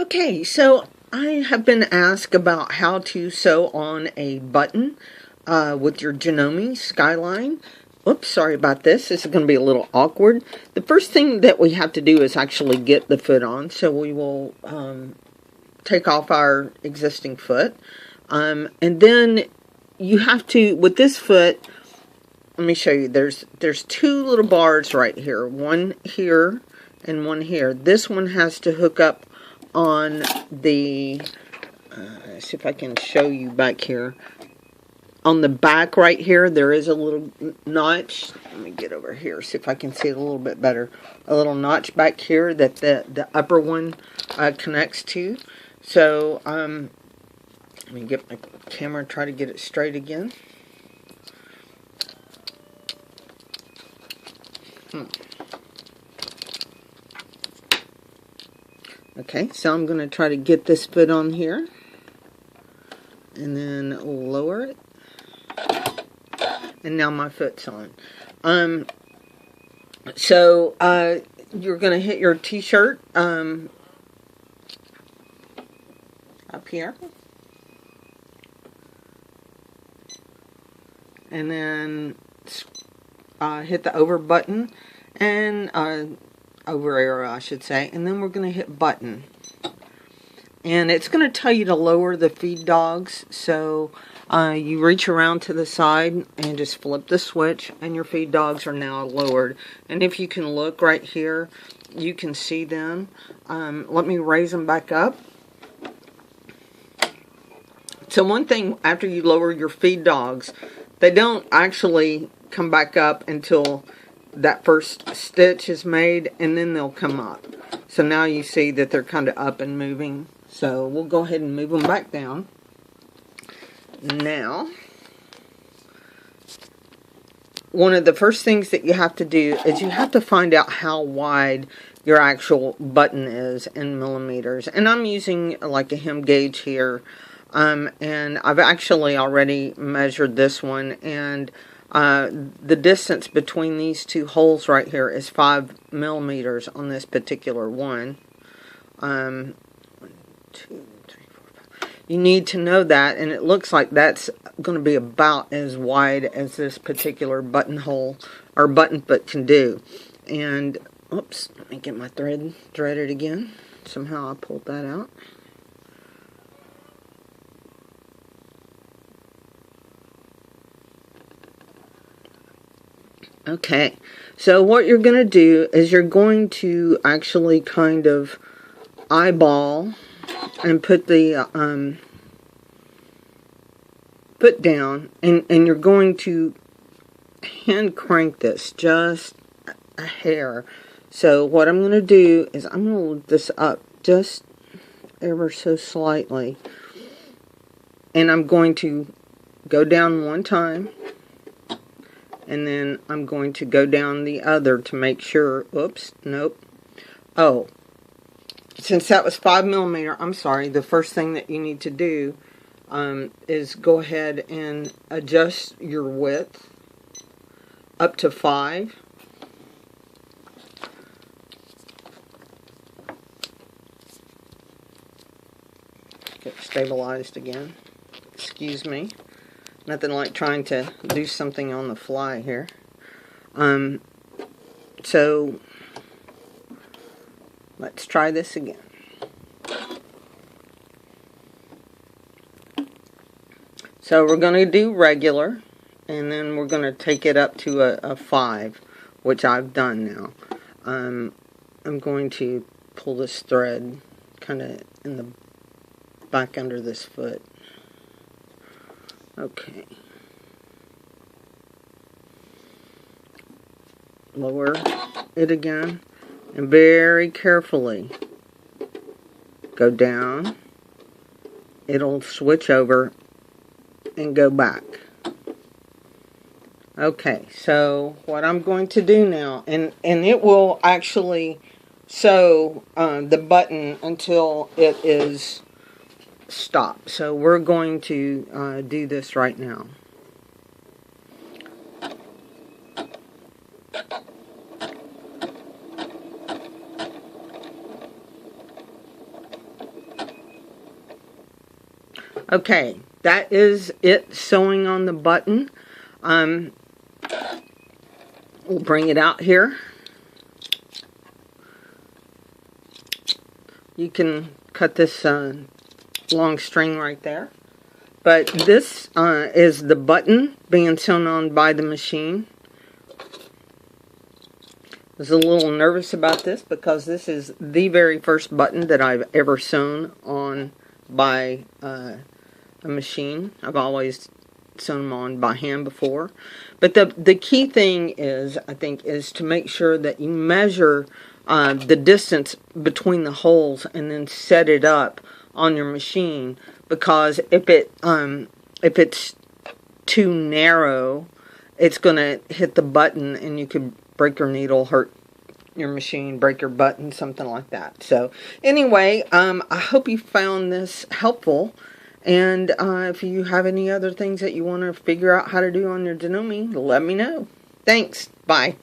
Okay, so I have been asked about how to sew on a button with your Janome Skyline. Oops, sorry about this. This is going to be a little awkward. The first thing that we have to do is actually get the foot on. So we will take off our existing foot. And then you have to, with this foot, let me show you. There's two little bars right here. One here and one here. This one has to hook up on the, let's see if I can show you back here. On the back right here, there is a little notch. Let me get over here, see if I can see it a little bit better. A little notch back here that the upper one connects to. So, let me get my camera and try to get it straight again. Okay, so I'm going to try to get this foot on here. And then lower it. And now my foot's on. So you're going to hit your t-shirt up here. And then hit the over button. And over arrow, I should say. And then we're going to hit button. And it's going to tell you to lower the feed dogs. So you reach around to the side and just flip the switch, and your feed dogs are now lowered. And if you can look right here, you can see them. Let me raise them back up. So one thing, after you lower your feed dogs, they don't actually come back up until that first stitch is made, and then they'll come up. So now you see that they're kind of up and moving. So we'll go ahead and move them back down. Now, one of the first things that you have to do is you have to find out how wide your actual button is in millimeters. And I'm using like a hem gauge here. And I've actually already measured this one. And the distance between these two holes right here is 5 millimeters on this particular one. 1, 2, 3, 4, 5. You need to know that, and it looks like that's going to be about as wide as this particular buttonhole or button foot can do. And oops, let me get my threaded again. Somehow I pulled that out. Okay, so what you're going to do is you're going to actually kind of eyeball and put the foot down, and you're going to hand crank this just a hair. So what I'm going to do is I'm going to lift this up just ever so slightly, and I'm going to go down one time. And then I'm going to go down the other to make sure. Oops, nope. Oh, since that was 5 millimeter, I'm sorry. The first thing that you need to do is go ahead and adjust your width up to 5. Get stabilized again. Excuse me. Nothing like trying to do something on the fly here. So let's try this again. So we're going to do regular, and then we're going to take it up to a 5, which I've done now. I'm going to pull this thread kind of in the back under this foot. Okay. Lower it again, and very carefully go down. It'll switch over and go back. Okay, so what I'm going to do now, and it will actually sew the button until it is stop. So we're going to do this right now. Okay, that is it sewing on the button. We'll bring it out here. You can cut this long string right there. But this is the button being sewn on by the machine. I was a little nervous about this because this is the very first button that I've ever sewn on by a machine. I've always sewn them on by hand before. But the key thing is, I think, is to make sure that you measure the distance between the holes and then set it up on your machine, because if it's too narrow, it's gonna hit the button and you could break your needle, hurt your machine, break your button, something like that. So anyway, I hope you found this helpful, and if you have any other things that you want to figure out how to do on your Janome, let me know. Thanks. Bye.